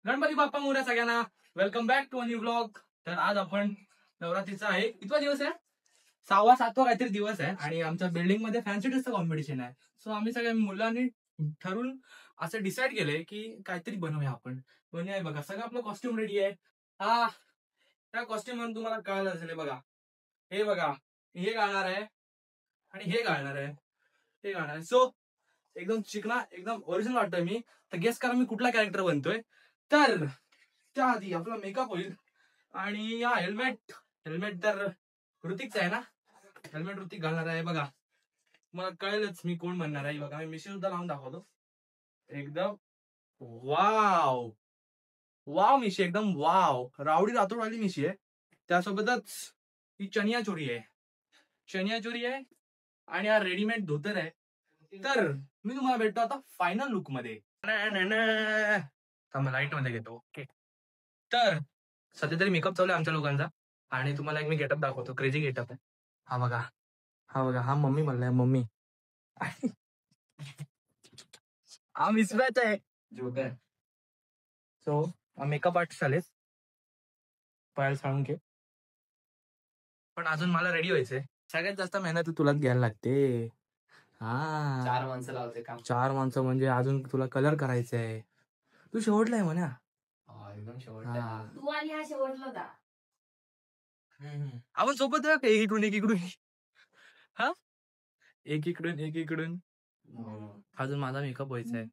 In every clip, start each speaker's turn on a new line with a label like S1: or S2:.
S1: गणपती बाप्पा मोरया सगळ्यांना. Welcome back to a new vlog. तर आज आपण नवरात्रीचा आहे कितवा दिवस आहे, 6वा 7वा काहीतरी दिवस आहे आणि आमच्या बिल्डिंग मध्ये फॅन्सी ड्रेसचं कॉम्पिटिशन आहे. सो आम्ही सगळ्या मुलांनी ठरवून असं डिसाईड केलंय की काहीतरी बनवूया आपण. म्हणजे बघा सगळं आपलं कॉस्ट्युम रेडी आहे. हा त्या कॉस्ट्युम म्हणून तुम्हाला कळलं असेल. बघा हे बघा, हे घालणार आहे आणि हे घालणार आहे, हे घालणार आहे. सो एकदम चिकना एकदम ओरिजिनल वाटतोय मी. तर गेस करा मी कुठला कॅरेक्टर बनतोय. तर त्याआधी आपला मेकअप होईल आणि हा हेल्मेट हेल्मेट तर ऋतिकचा आहे ना. हेल्मेट ऋतिक घालणार आहे. बघा मला कळलंच मी कोण बनणार आहे. बघा मी मिशी सुद्धा लावून दाखवतो. एकदम वाव वाव मिशी, एकदम वाव. रावडी रातोडवाली मिशी आहे. त्यासोबतच ही चनिया चोरी आहे, चनिया चोरी आहे आणि हा रेडीमेड धोतर आहे. तर मी तुम्हाला भेटतो आता फायनल लुक मध्ये. लाईट मध्ये घेतो. ओके. तर सध्या तरी मेकअप चालू आहे आमच्या लोकांचा आणि तुम्हाला एक मी गेटअप दाखवतो. क्रेझी गेटअप आहे. हा बघा, हा बघा, हा मम्मी म्हणलाय मम्मी. हा मिसमॅच आहे. सो मेकअप आर्टिस्ट आले, पायल साळुंके. पण अजून मला रेडी व्हायचंय. सगळ्यात जास्त मेहनत तुलाच घ्यायला लागते. हा
S2: 4 माणसं लावते काम.
S1: 4 माणसं म्हणजे अजून तुला कलर करायचंय. तू शेवटला आहे म्हणा.
S2: एकदम शेवटला.
S3: तू आणि हा शेवटला होता.
S1: आपण सोबत आहे का? एक इकडून एक इकडून. हा एक इकडून एक इकडून. अजून माझा मेकअप व्हायचा आहे.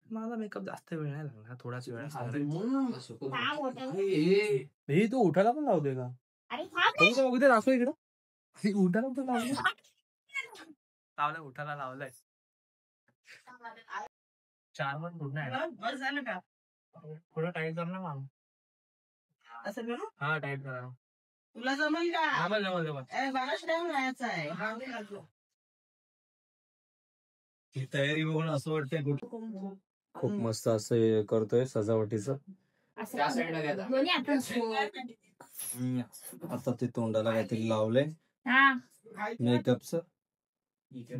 S1: माझा मेकअप जास्त वेळ नाही लागणार, थोडाच वेळ असणार आहे. हे तू उठायला पण लावतोय का? उद्या दाखव इकडं. उठायला पण लावलं. लावलंय, उठायला लावलंय. 4 पण पूर्ण आहे. बस झालं का? थोडं टाईट कर ना मग. असं करू? हा टाईट करा. तुला जमेल का? जमेल जमेल जमेल. बाराच टाइम राहायचा आहे. ही तयारी बघून असं वाटतंय खूप मस्त असं करतोय सजावटीचं. आता ते तोंडाला काहीतरी लावलंय मेकअपच.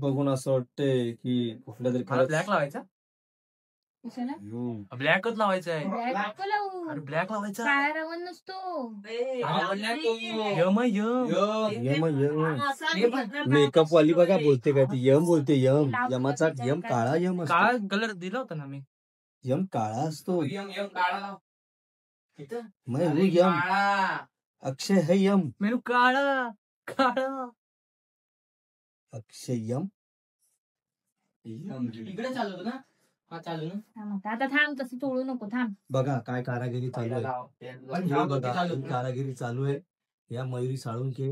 S1: बघून असं वाटतंय की कुठल्या तरी ब्लॅक लावायचा. ब्लॅकच लावायचा आहे. ब्लॅक लावायचा. मेकअप वाली बघा बोलते काय ती. यम बोलते. यम, यमाचा यम काळा यम. काळा कलर दिला होता ना मी. यम काळा असतो. यम काळा. यम अक्षय है यम. मेनू काळा काळा अक्षय यम. इकडे चालू ना. हा चालू ना.
S3: आता थांब, तसं तोडू नको, थांब.
S1: बघा काय कारागिरी चालू आहे. बघा कारागिरी चालू आहे. या मयुरी साळुंके,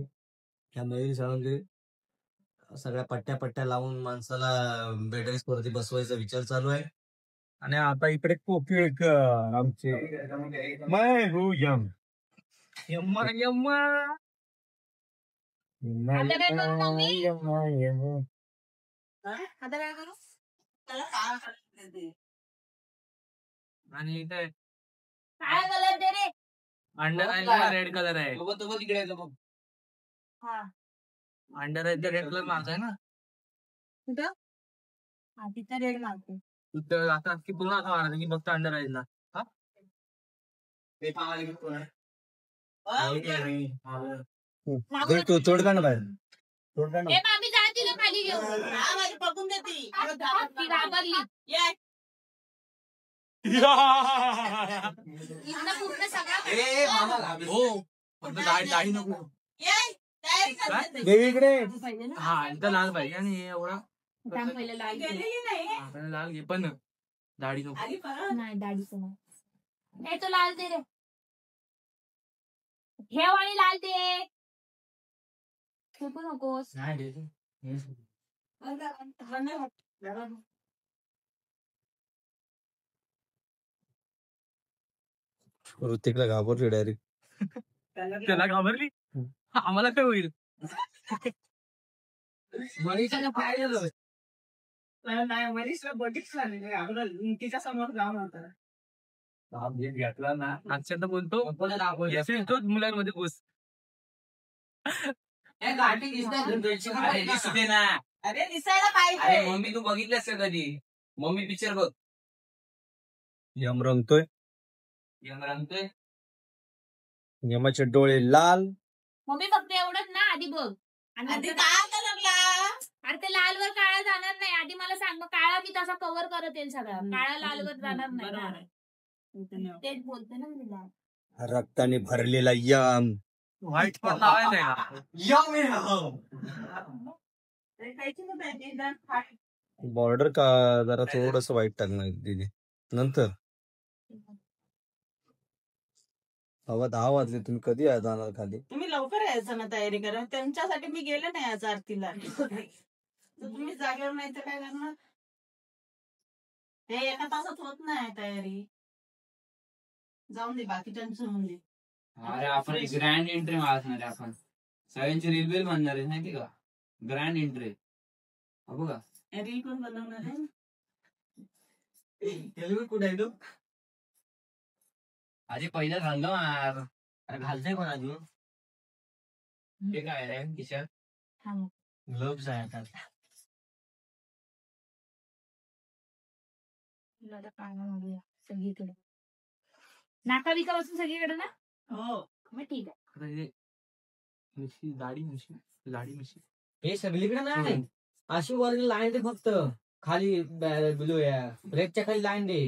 S1: या मयुरी साळुंके सगळ्या पट्ट्या पट्ट्या लावून माणसाला बॅटरी वरती बसवायचा विचार चालू आहे. आणि आता इकडे कोकिळकर आमचे मैं हूँ यम. यम्मा यम्मा आणि काय
S3: काय colour they ray.
S1: Under I read colour आहे. अंडर आय रेड कलर माझा आहे ना.
S3: कुठं? हा तिथं रेड मारतो.
S1: आता की पूर्ण असं मारायचं की फक्त अंडर आयला. तू चोड का ना बाहेर.
S3: मामी जा तिला खाली घेऊन. बघून देते. पूर्ण सगळं
S1: दाढी नको. हा इथं लाल पाहिजे आणि एवढा लाल घे पण दाढी नको.
S3: नाही दाढीचं नाही. तो लाल दे रे. ठेव आणि लाल दे. फेकू नकोस.
S1: ऋतिकला घाबरली डायरेक्ट. त्याला घाबरली. आम्हाला काय होईल. मनीषाला पाहिजे नाही. मनीषला बघितलं तिच्या समोर जाऊन होता घेतला ना. अक्षर बोलतो मुलांमध्ये घुस.
S3: अरे दिसायला पाहिजे.
S2: मम्मी तू बघितलंस का कधी. मम्मी पिक्चर बघ.
S1: यम रंगतोय.
S4: यमाचे डोळे लाल.
S3: मम्मी फक्त एवढंच ना आधी बघ आणि
S5: आधी
S3: नंतर-
S5: काय कलरला
S3: अरे ते लालवर काळा जाणार नाही आधी मला सांग मग काळा मी तसा कव्हर करत येईल सगळं काळा लालवर जाणार नाही ना. तेच बोलते ना मी लाल.
S4: रक्ताने भरलेला यम.
S1: व्हाईट पण लावायचं
S4: बॉर्डर का जरा थोडस वाईट टाकणार दिदी नंतर. हवा 10 वाजले, तुम्ही कधी जाणार खाली?
S5: तुम्ही लवकर यायचं ना तयारी करा. त्यांच्यासाठी मी गेले नाही आज आरतीला. तर तुम्ही जागेवर नाही तर काय करणार? हे एका तासात होत नाही तयारी. जाऊन दे बाकीच्यांचं होऊन दे.
S2: अरे आपण ग्रँड एंट्री मारणार आहे आपण. सगळ्यांची रील बिल बनणार आहे माहिती का? ग्रँड एंट्री बघा.
S5: रील पण बनवणार आहे.
S1: तेलगू कुठे आहे तू?
S2: आधी पहिलं घाललो यार.
S1: अरे घालतोय कोण अजून?
S2: ते काय रे किशोर?
S1: ग्लोव्स आहे आता.
S3: सगळीकडे नाका बिका बसून सगळीकडे ना
S5: हो.
S3: मग ठीक आहे.
S1: दाढी मिशी
S6: हे सगळीकडे नाही अशी वर लाईन दे फक्त खाली बिलो या ब्रेकच्या खाली लाईन दे.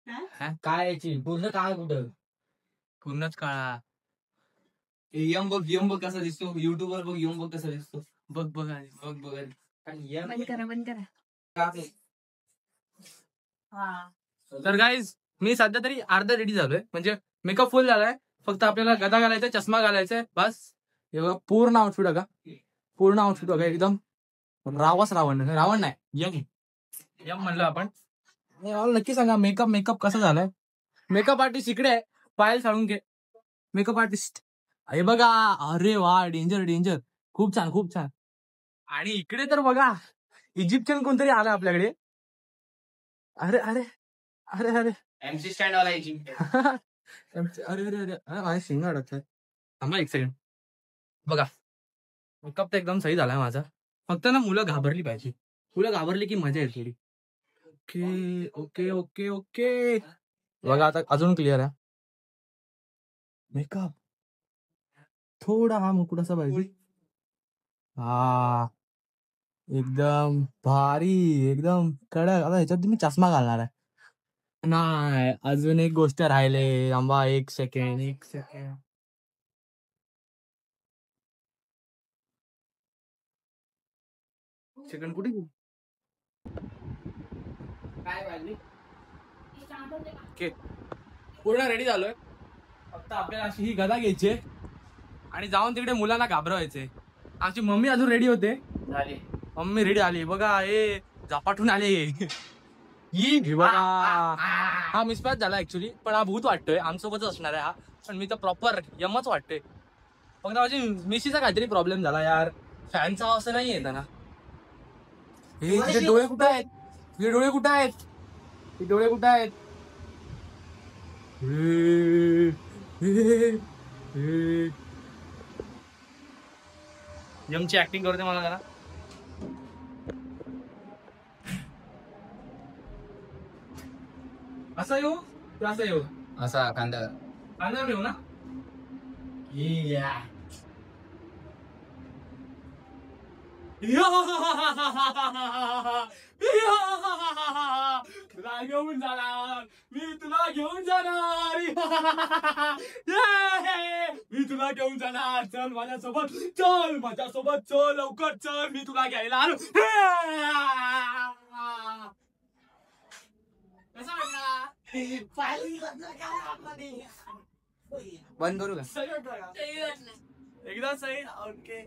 S5: हा?
S6: काय याची पूर्ण काय कुठं
S1: पूर्णच काळा.
S2: यम बघ कसा दिसतो. युट्यूब वर बघ यम बघ कसा दिसतो.
S1: बघ बघ आणि
S2: बघ अरे.
S6: आणि या-
S3: बंद करा बंद करा.
S2: का ते?
S5: हा.
S1: तर गाईज मी सध्या तरी अर्धा रेडी झालोय. म्हणजे मेकअप फुल झालाय. फक्त आपल्याला गदा घालायचा, चष्मा घालायचाय बस. हे बघा पूर्ण आउटफिट बघा. पूर्ण आउटफिट बघा एकदम रावण नाही यम म्हणलं आपण. मला नक्की सांगा मेकअप कसा झालाय. मेकअप आर्टिस्ट इकडे आहे. पायल साळुंके मेकअप आर्टिस्ट. हे बघा अरे वा डेंजर खूप छान. आणि इकडे तर बघा इजिप्शियन कोणतरी आलं आपल्याकडे. अरे
S2: MC स्टँड वाला यायची.
S1: अरे माझ्या शिंग अडकतात. थांबा एक सेकंड. बघा मेकअप तर एकदम सही झालाय माझा. फक्त ना मुलं घाबरली पाहिजे. मुलं घाबरली की मजा येईल थोडी. ओके. बघा आता अजून क्लिअर आहे मेकअप. थोडा हा मुकुट असा पाहिजे. हा एकदम भारी एकदम कडक. आता ह्याच्यात तुम्ही चष्मा घालणार आहे. नाही अजून एक गोष्ट राहिले. आंबा एक सेकंड कुठे गेली?
S2: काय वाजली?
S1: पूर्ण रेडी झालोय. फक्त आपल्याला अशी ही गदा घ्यायची आहे आणि जाऊन तिकडे मुलांना घाबरवायचे. आमची मम्मी अजून रेडी होते.
S2: झाली.
S1: मम्मी रेडी आली बघा. हे झपाटून आले. ही बघा हा मिसमॅच झाला ऍक्च्युली. पण हा भूत वाटतोय. आमच्यासोबतच असणार आहे हा. पण मी तर प्रॉपर यमच वाटतोय. फक्त माझी मिशीचा काहीतरी प्रॉब्लेम झाला यार. फॅनचा आवाज नाही येत ना. हे तिचे डोळे कुठे आहेत? हे डोळे कुठे आहेत? यमची ऍक्टिंग करते मला जरा. असं येऊ
S2: असा कांदा.
S1: येऊ ना. तुला घेऊन जाणार मी तुला घेऊन जाणार चल माझ्यासोबत चल लवकर चल मी तुला घ्यायला आलो. कसा बंद करू का? एकदा सही. ओके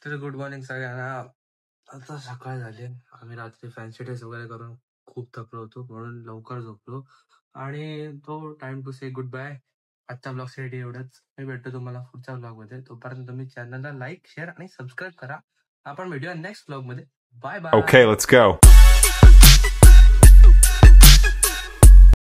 S1: तर गुड मॉर्निंग सगळ्यांना. आता सकाळ झाली. आम्ही रात्री फॅन्सी ड्रेस वगैरे करून खूप थकलो होतो म्हणून लवकर झोपलो आणि तो time to say goodbye. आजच्या ब्लॉग साठी एवढंच. मी भेटतो तुम्हाला पुढच्या ब्लॉग मध्ये. तोपर्यंत तुम्ही चॅनलला लाईक शेअर आणि सबस्क्राईब करा. आपण भेटूया नेक्स्ट ब्लॉग मध्ये. Bye bye.
S7: Okay, let's go.